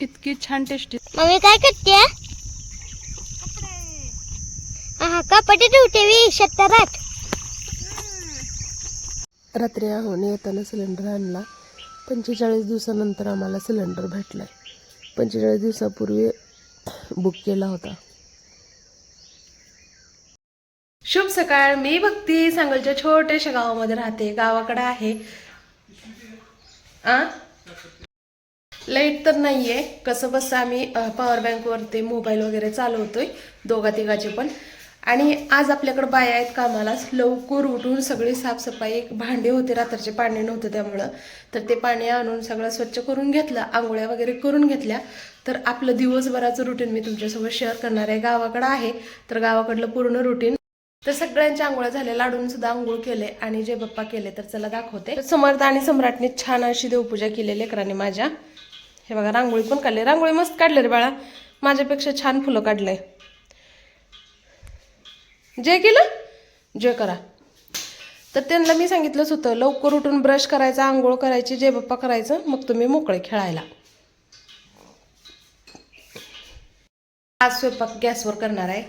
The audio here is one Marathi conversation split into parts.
इतकी छान टेस्टी. मम्मी काय करते? कपडे ठेवते मी शेतारात. रात्री आहोने येताना सिलेंडर आणला. 45 दिवसानंतर आम्हाला सिलेंडर भेटलाय. 45 दिवसापूर्वी बुक केला होता. शुभ सकाळ. मी भक्ती सांगलच्या छोट्याशा गावामध्ये राहते. गावाकडे आहे. लाईट तर नाहीये. कसं बस आम्ही पॉवर बँक वरती मोबाईल वगैरे चालवतोय दोघा तिघाचे पण. आणि आज आपल्याकडे बाया आहेत कामाला. लवकर उठून सगळी साफसफाई, भांडे होते रात्रीचे, पाणी नव्हतं त्यामुळं, तर ते पाणी आणून सगळं स्वच्छ करून घेतलं, आंघोळ्या वगैरे करून घेतल्या. तर आपलं दिवसभराचं रुटीन मी तुमच्यासोबत शेअर करणार आहे. गावाकडं आहे तर गावाकडलं पूर्ण रुटीन. तर सगळ्यांच्या आंघोळ्या झाल्या, लाडून सुद्धा आंघोळ केले आणि जे बाप्पा केले तर चला दाखवते. समर्थ आणि सम्राटने छान अशी देवपूजा केली लेकरांनी माझ्या. हे बघा रांगोळी पण काढली. रांगोळी मस्त काढले रे बाळा, माझ्यापेक्षा छान फुलं काढलंय. जय केलं, जय करा. तर त्यांना मी सांगितलंच होतं लवकर उठून ब्रश करायचा, आंघोळ करायची, जय बाप्पा करायचं, मग तुम्ही मोकळे खेळायला. आज स्वयंपाक गॅसवर करणार आहे.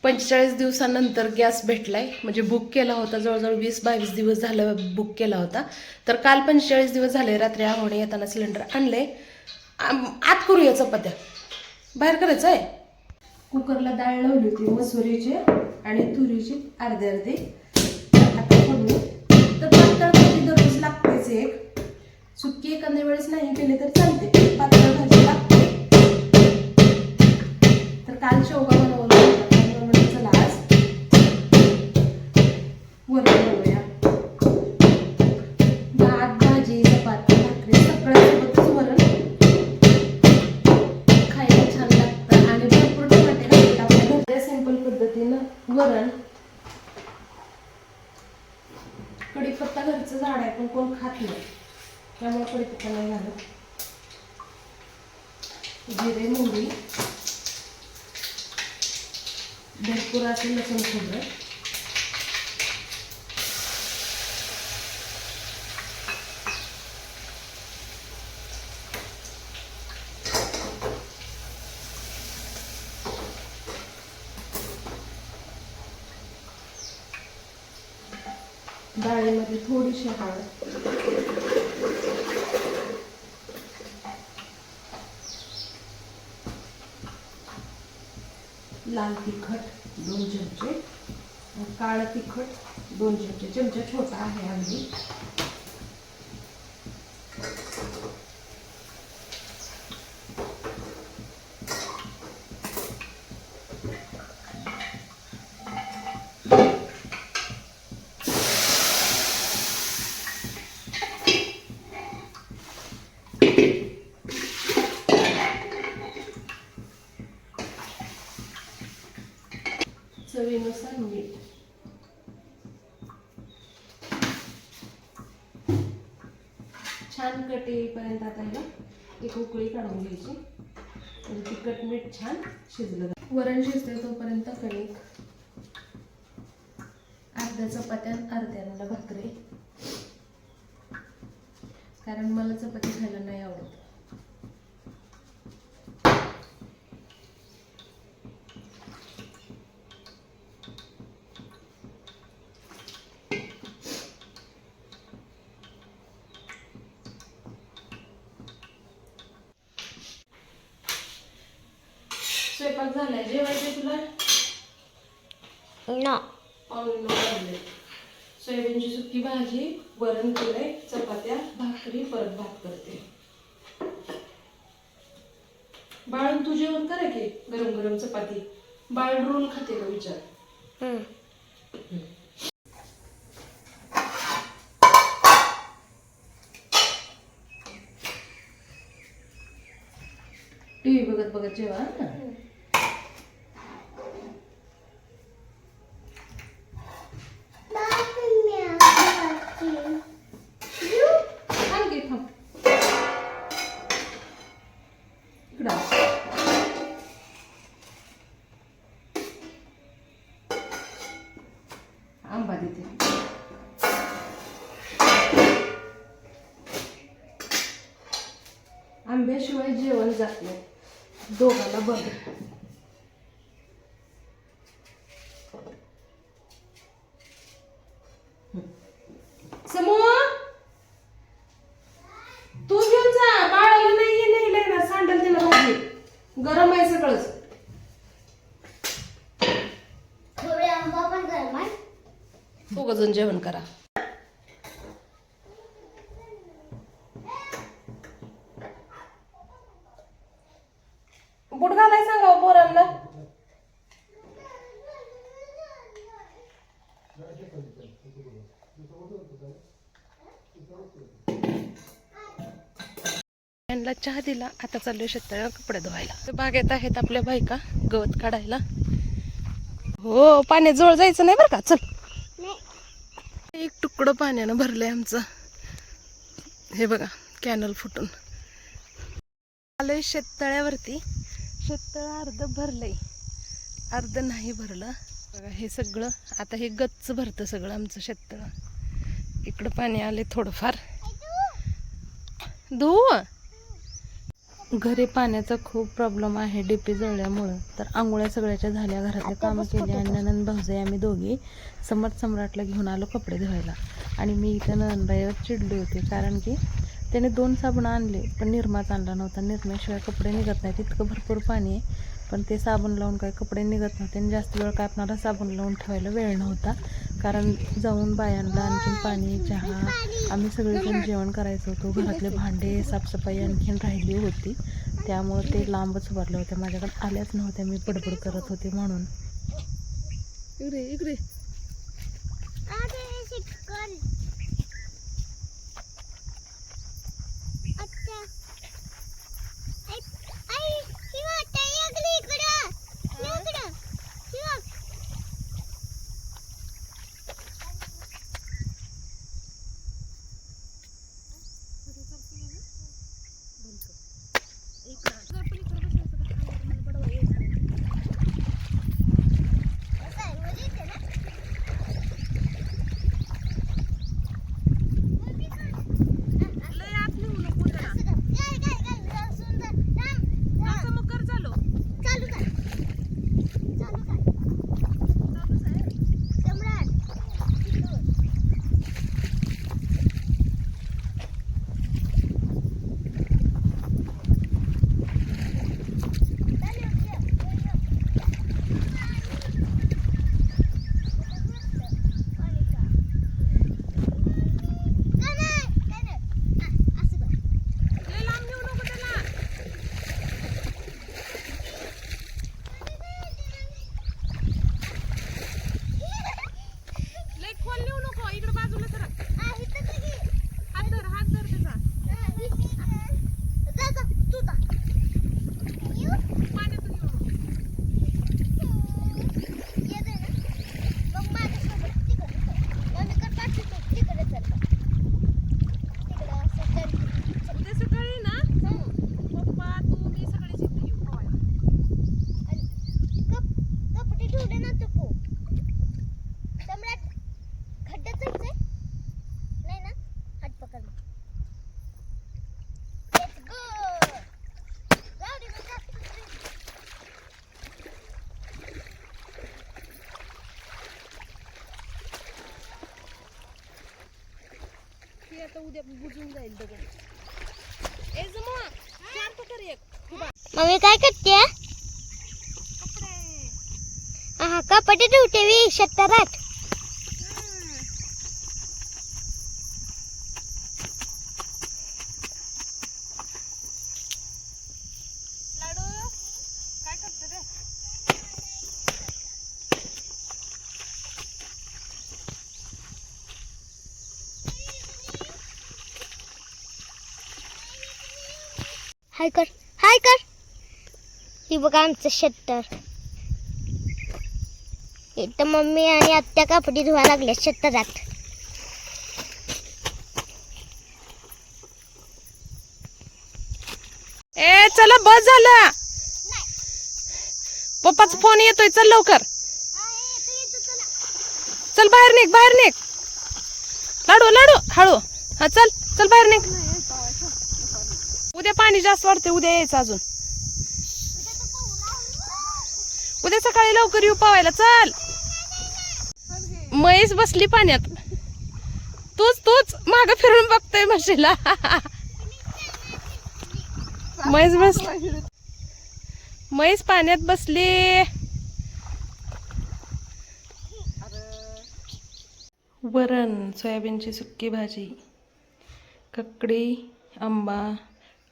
45 दिवसानंतर गॅस भेटलाय, म्हणजे बुक केला होता. जवळजवळ 20-22 दिवस झालं बुक केला होता. तर काल 45 दिवस झाले. रात्री आहोने येताना सिलेंडर आणले. आत करूया चपात्या, बाहेर करायचं आहे. कुकरला डाळ लावली होती मसुरीची आणि तुरीची अर्धे अर्धे. आता फोडणी तर पातळ भाजी दररोज लागतेच. एक सुक्की एखाद्या वेळेस नाही केली तर चालते, पातळ भाजी लागते. तर काल शेवगा बनवला होता, चला आज वरण बनवूया. भात, भाजी, चपाती, भाकरी सगळ्यासोबतच वरण खायला छान लागतं. आणि भरपूर टमाटे घालतात आपल्या सिंपल पद्धतीनं वरण. कढीपत्ता घरचं झाड आहे पण कोण खात नाही, त्यामुळे कढीपत्ता नाही घालत. जिरे, मोहरी, भरपूर असे लसूण खोबरं, डाळीमध्ये थोडीशी हळद, लाल तिखट 2 चमचे, काळं तिखट 2 चमचे. चमचा छोटा आहे अगदी. चवीनुसार मीठ. छान कट येईपर्यंत आता ह्याला एक उकळी काढून घ्यायची. म्हणजे तिखट मीठ छान शिजलं. वरण शिजते तोपर्यंत कणिक, अर्ध्या चपात्या अर्ध्याला भाकरी, कारण मला चपाती खायला नाही आवडत. स्वयंपाक झालाय. जेवायचे तुला? ना सोयाबीनची सुकी भाजी, वरण केलंय, चपात्या, भाकरी, परत भात करते. बाळून तू जेवण करा की गरम गरम चपाती. बाळ रोल खाते का विचार. टीव्ही बघत बघत जेवा. आंबा देते. आंब्याशिवाय जेवण जात नाही दोघांना बघ. समू तू घेऊन जा, बाळाला नाही नेलंय ना, सांडल तिला भाजी, गरम आहे सगळंच. थोडे आंबा पण गरम आहे. दोघं जण जेवण करा. बुट घालाय सांगा पोरांना. त्यांना चहा दिला, आता चाललोय शेताला कपडे धुवायला. बागेत आहेत आपल्या बायका गवत काढायला. हो, पाण्यात जवळ जायचं नाही बरं का. चल, एक तुकडं पाण्यानं भरलंय आमचं. हे बघा कॅनल फुटून आलंय शेततळ्यावरती. शेततळं अर्ध भरलंय, अर्ध नाही भरलं. बघा हे सगळं आता हे गच्च भरतं सगळं आमचं शेततळं. इकडं पाणी आले थोडंफार. धुव घरी पाण्याचा खूप प्रॉब्लेम आहे डीपी जळल्यामुळं. तर आंघोळ्या सगळ्याच्या झाल्या, घरातले कामं केली आणि नंदन भाऊजाई आम्ही दोघी सम्राटला घेऊन आलो कपडे धुवायला. आणि मी इथं नंदबाईवर चिडली होती, कारण की त्याने 2 साबण आणले पण निरमाच आणला नव्हता. निरम्याशिवाय कपडे निघत नाहीत, इतकं भरपूर पाणी आहे पण ते साबण लावून काही कपडे निघत नव्हते. आणि जास्त वेळ काय आपणाला साबण लावून ठेवायला वेळ नव्हता, कारण जाऊन बायांना आणखीन पाणी, चहा, आम्ही सगळेजण जेवण करायचं होतो. घरातले भांडे, साफसफाई आणखीन राहिली होती, त्यामुळे ते लांबच भरले होते. माझ्याकडे आल्याच नव्हत्या, मी बडबड करत होते म्हणून. इकडे इकडे आता उद्या बुजून जाईल दगड. ए जमा चार पकर एक. मम्मी काय करते? कपडे ठेवते वी शेतारात. लाडू काय करते रे? हाय कर, हाय कर. ही बघा आमचं शेतर. इथं मम्मी आणि आत्या कपडे धुवा लागले शेतारात. ए चला बस झालं, पप्पाचा फोन येतोय, चल लवकर. चल बाहेर निघ, बाहेर निघ. लाडू लाडू हळू. हा चल चल बाहेर निघ. उद्या पाणी जास्त वाढते, उद्या यायचं अजून. उद्या सकाळी लवकर येऊ पावायला. चल. म्हैस बसली पाण्यात. तूच माग फिरून बघतोय म्हशीला. म्हैस पाण्यात बसली. वरण, सोयाबीनची सुक्की भाजी, ककडी, आंबा,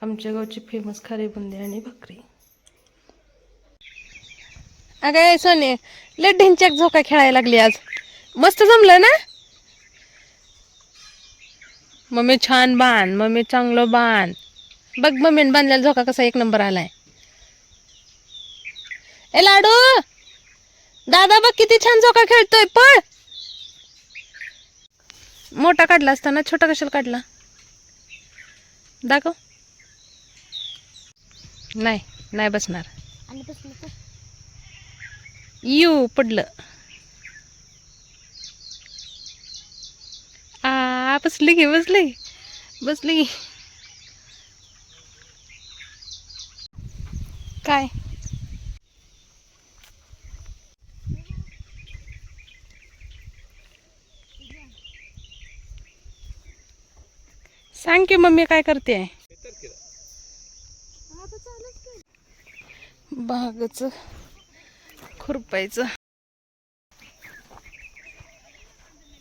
आमच्या गावची फेमस खारी बुंदी आणि भाकरी. अगं सोने, लय ढिंच्याक झोका खेळायला लागली आज. मस्त जमलं ना. मम्मी छान बांध, मम्मी चांगलं बांध. बघ मम्मीने बांधलेला झोका कसा एक नंबर आलाय. ए लाडू, दादा बघ किती छान झोका खेळतोय. पळ. मोठा काढला असताना छोटा कशाला काढला? दाखव. नाही बसणार. आणि बसली तर यू पडलं. बसली की बसली. काय सांग की मम्मी काय करते? बागच खुरपायचं.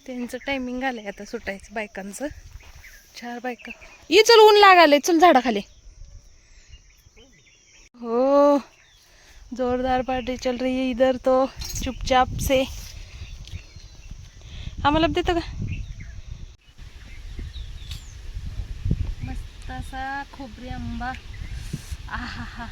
त्यांचं टायमिंग आलंय आता सुटायचं बायकांचं. 4 बायका. ये चल, ऊन लागाले. चल झाडाखाली. हो, जोरदार पार्टी चल रही है इधर तो. चुपचाप से. आम्हाला देतं का? मस्त असा खोबरी आंबा. आहा.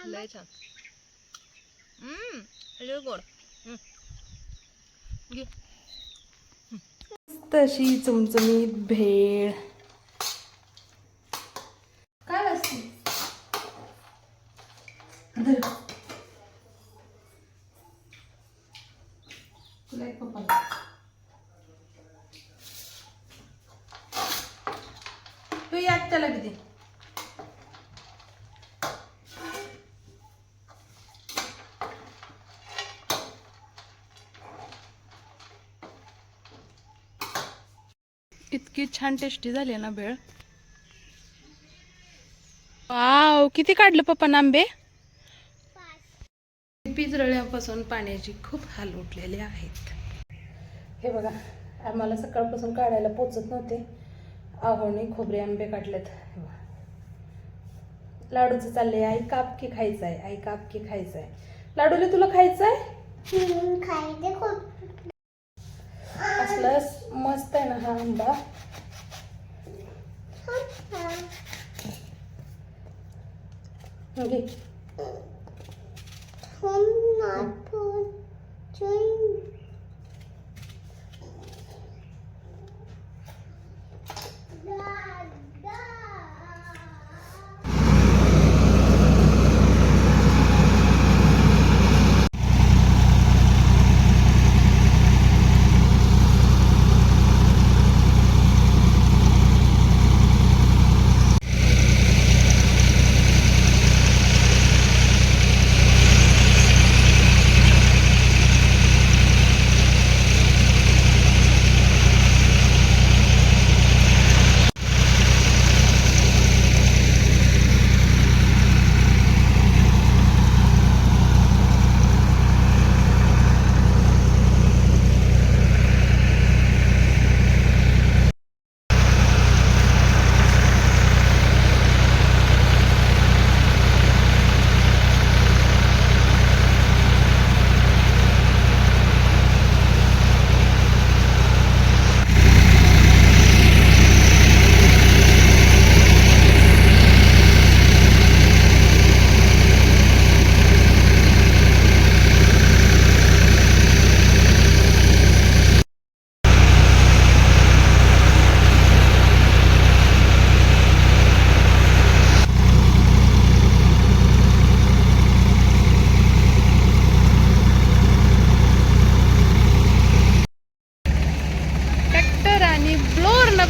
लय छान. लय गोड. तशी चमचमीत भेळ. काय असते? तुला एक पप्पा तू यात त्याला किती. इतकी छान टेस्टी झाली ना भेळ. वाव, किती काढलं पप्पा आंबे. पिंजरळ्यापासून पाण्याची खूप हाल उठलेले आहेत. हे बघा, आम्हाला सकाळपासून काढायला पोचत नव्हते. आहोने खोबरे आंबे काढलेत. लाडूचं चाललंय, आई कापकी खायचंय, आई कापकी खायचंय. लाडूला तुला खायचंय? खायचे खूप. असलं मस्त आहे ना हा आंबा. घे.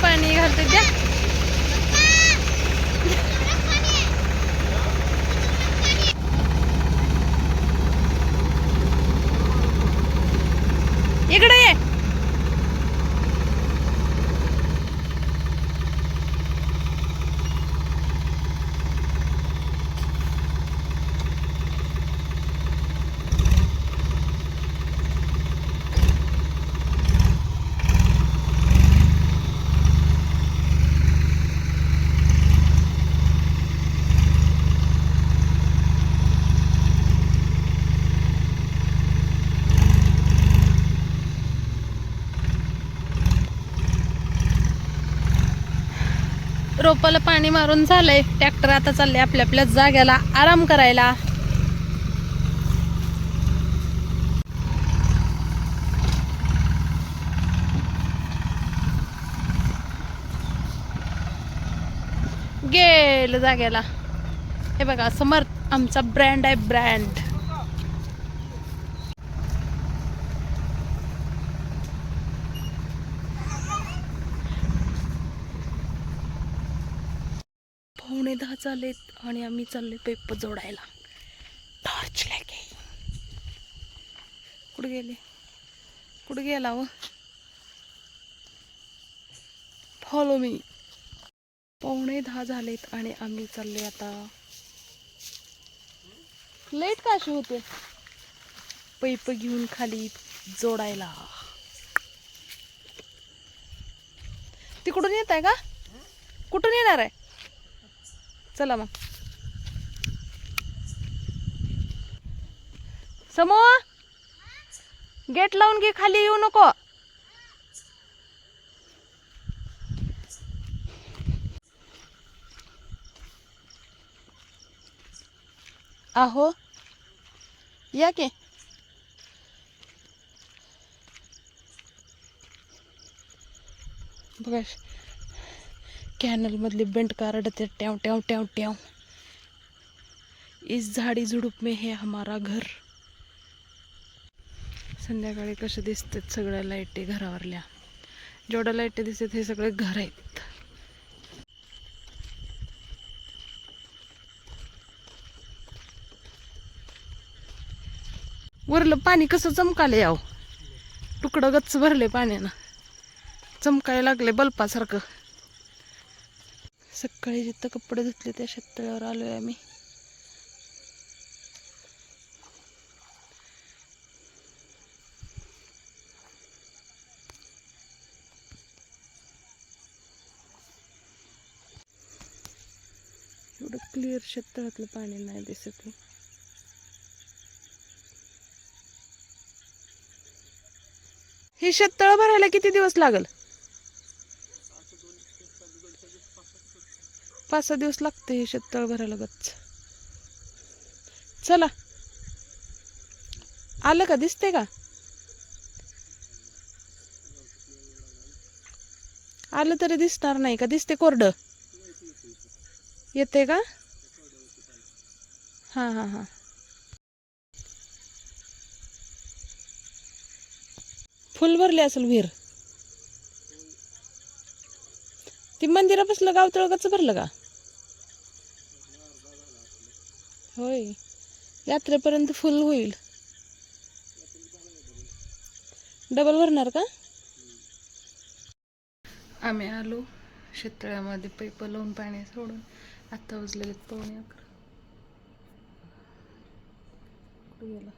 पाणी घालते द्या. इकडे ये. रोपाला पाणी मारून झालंय. ट्रॅक्टर आता चाललंय आपल्या आपल्या जाग्याला आराम करायला. गेलं जाग्याला. हे बघा समर्थ आमचा ब्रँड आहे, ब्रँड. पावणे 10 झालेत आणि आम्ही चाललोय पेप जोडायला. टॉर्च लागे. कुठे गेले? कुठे गेला व? Follow me. पावणे 10 झालेत आणि आम्ही चाललोय आता. लेट काशी होते पैप घेऊन खाली जोडायला. तिकडून येत आहे का? कुठून येणार आहे? चला मग. समो गेट लावून घे, खाली येऊ नको. आहो या के. बघा कॅनल मधले बेंट कारडते. ट्याव ट्याव ट्याव ट्याव. इस झाडी झुडूप में है हमारा घर. संध्याकाळी कसे दिसतात सगळ्या लाईटी घरावरल्या. जेवढ्या लाईटी दिसतात हे सगळे घर आहेत. वरलं पाणी कसं चमकाले याव. तुकडं गच्च भरले पाण्यानं. चमकायला लागले बल्पासारखं. सकाळी जिथं कपडे धुतले त्या शेततळ्यावर आलोय आम्ही. एवढं क्लिअर शेततळ्यातलं पाणी नाही दिसत. हे शेततळ भरायला किती दिवस लागल? 5-6 दिवस लागते हे शेततळ भरायला गच्च. चला आलं का? दिसते का? आलं तरी दिसणार नाही का? दिसते कोरडं येते का? हा हा हा. फुल भरले असेल विहीर. ती मंदिरापासलं गावतळ गच्च भरलं का? होय, यात्रेपर्यंत फुल होईल. डबल भरणार का? आम्ही आलो शेततळ्यामध्ये पैप लावून पाणी सोडून. आता वाजलेले 11:15. कुठे गेला?